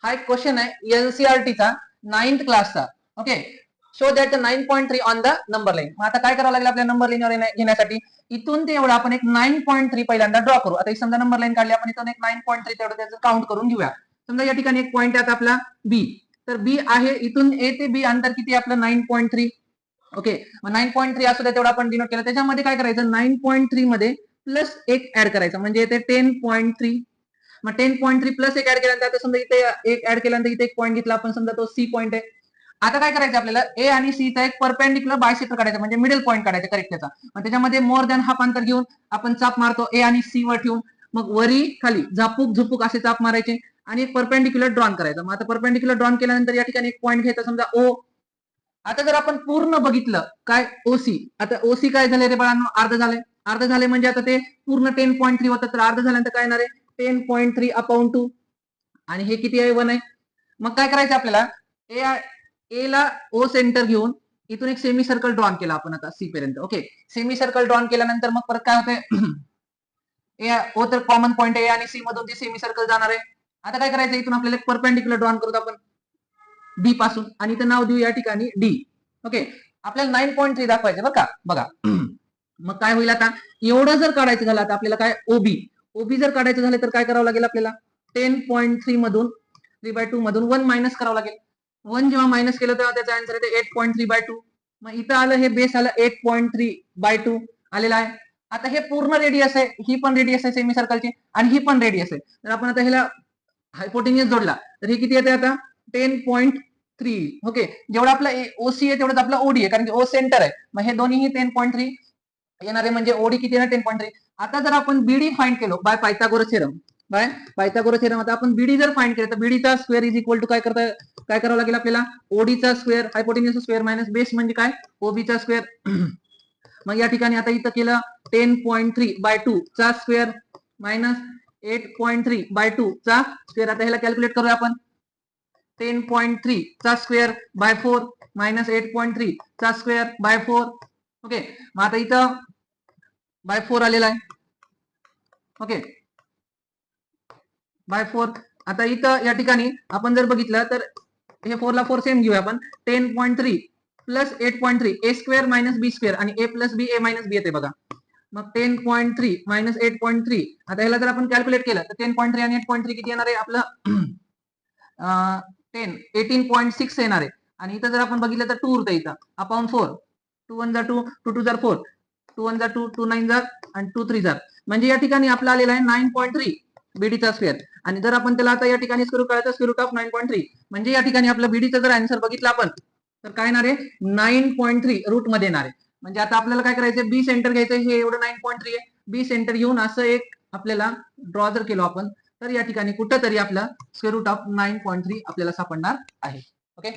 हा एक क्वेश्चन आहे एनसीआरटीचा 9th क्लासचा. Okay, show that 9.3 on the number line. मग आता काय करावं लागेल आपल्या नंबर लाईन घेण्यासाठी? इथून ते एवढं आपण एक 9.3 पहिल्यांदा ड्रॉ करू. आता समजा नंबर लाईन काढली आपण, इथून एक 9.3 तेवढं त्याचं काउंट करून घेऊया. समजा या ठिकाणी एक पॉईंट आहे आपला बी, तर बी आहे इथून ए ते बी अंतर किती आपलं 9.3. ओके, मग 9.3 असू द्या तेवढं आपण डिनोट केलं. त्याच्यामध्ये काय करायचं 9.3 मध्ये प्लस एक ऍड करायचं म्हणजे येते 10.3. मग 10.3 प्लस एक ऍड केल्यानंतर आता समजा इथे एक ऍड केल्यानंतर इथे एक पॉईंट घेतला आपण, समजा तो सी पॉईंट आहे. आता काय करायचं आपल्याला ए आणि सी चा एक परपेंडिक्युलर बायसेक्टर काढायचा म्हणजे मिडल पॉईंट काढायचा करेक्ट त्याचा. मग त्याच्यामध्ये मोर दॅन हाफ अंतर घेऊन आपण चाप मारतो ए आणि सी वर ठेवून, मग वरी खाली झापूक झुपूक असे चाप मारायचे आणि एक परपेंडिक्युलर ड्रॉन करायचं. मग आता परपेंडिक्युलर ड्रॉन केल्यानंतर या ठिकाणी एक पॉईंट घ्यायचा समजा ओ. आता जर आपण पूर्ण बघितलं काय ओसी, आता ओसी काय झाले रे बाळांनो, अर्ध झाले. अर्ध झाले म्हणजे आता ते पूर्ण 10.3 होतं, तर अर्ध झाल्यानंतर काय येणार आहे 10.3 अपॉन 2 आणि हे किती आहे 1 आहे. मग काय करायचं आपल्याला ए ला ओ सेंटर घेऊन इथून एक सेमी सर्कल ड्रॉन केला आपण आता सी पर्यंत. ओके, सेमी सर्कल ड्रॉन केल्यानंतर मग परत काय होतंय ए ओ तर कॉमन पॉईंट ए आणि सी मधून ते सेमी सर्कल जाणार आहे. आता काय करायचं इथून आपल्याला एक परपेंडिक्युलर ड्रॉन करतो आपण बी पासून आणि इथं नाव देऊ या ठिकाणी डी. ओके, आपल्याला 9.3 दाखवायचं बरं का. बघा मग काय होईल आता एवढं जर काढायचं झालं आता आपल्याला काय ओबी जर काढायचं झालं तर काय करावं लागेल आपल्याला 10.3 मधून 3/2 मधून 1 मायनस करावं लागेल. 1 जेव्हा मायनस केलं तेव्हा त्याचा आन्सर येते 8.3/2. मग इथं आलं हे बेस आलं 8.3/2 आलेला आहे. आता हे पूर्ण रेडियस आहे, ही पण रेडियस आहे सेमी सर्कलची आणि ही पण रेडियस आहे. तर आपण आता ह्याला हायपोटेन्यूस जोडला तर हे किती येते आता 10.3. ओके, जेवढा आपला ओसी आहे तेवढंच आपला ओडी आहे कारण की ओ सेंटर आहे. मग हे दोन्ही 10.3 येणार आहे म्हणजे ओडी किती येणार 10.3. आता जर आपण बीडी फाइंड केलो बाय पायथागोरस थेरम, आता आपण बीडी जर फाइंड केलं तर बीडीचा स्क्वेअर इज इक्वल टू काय करावं लागेल आपल्याला ओडीचा स्क्वेअर हायपोटेन्यूसचा स्क्वेअर मायनस बेस म्हणजे काय ओबीचा स्क्वेअर. मग या ठिकाणी आता इथं केलं 10.3/2 चा स्क्वेअर मायनस 8.3/2 चा स्क्वेअर. आता ह्याला कॅल्क्युलेट करूया आपण 10.3 चा स्क्वेअर बाय 4 मायनस 8.3 चा स्क्वेअर बाय 4. ओके, मग आता इथं बाय 4 आलेला आहे. Okay, by 4. आता इथं या ठिकाणी आपण जर बघितलं तर हे 4 ला 4 सेम घेऊया आपण 10.3 प्लस 8.3 ए स्क्वेअर मायनस बी स्क्वेअर आणि ए प्लस बी ए मायनस बी येते बघा. मग 10.3 मायनस 8.3 आता ह्याला जर आपण कॅल्क्युलेट केलं तर 10.3 आणि 8.3 किती येणार आहे आपलं 18.6 येणार आहे. आणि इथं जर आपण बघितलं तर 2 उरतं इथं अपॉन 4. 2 1 2 2 2 4 2 1 2 2 9 आणि 2 3 म्हणजे या ठिकाणी आपला आलेला आहे 9.3 बीडीचा स्क्वेअर. आणि जर आपण त्याला आता या ठिकाणी स्क्वेअर करायचं स्क्वेअर ऑफ 9.3 म्हणजे या ठिकाणी आपला बीडीचा जर आन्सर बघितला आपण तर काय येणार आहे 9.3 रूट मध्ये येणार आहे. म्हणजे आता आपल्याला काय करायचं बी सेंटर घ्यायचं, हे एवढं 9.3 आहे. बी सेंटर घेऊन असं एक आपल्याला ड्रॉ जर केलो आपण तर या ठिकाणी कुठं तरी आपला स्क्वेअर रूट ऑफ 9.3 आपल्याला सापडणार आहे. ओके.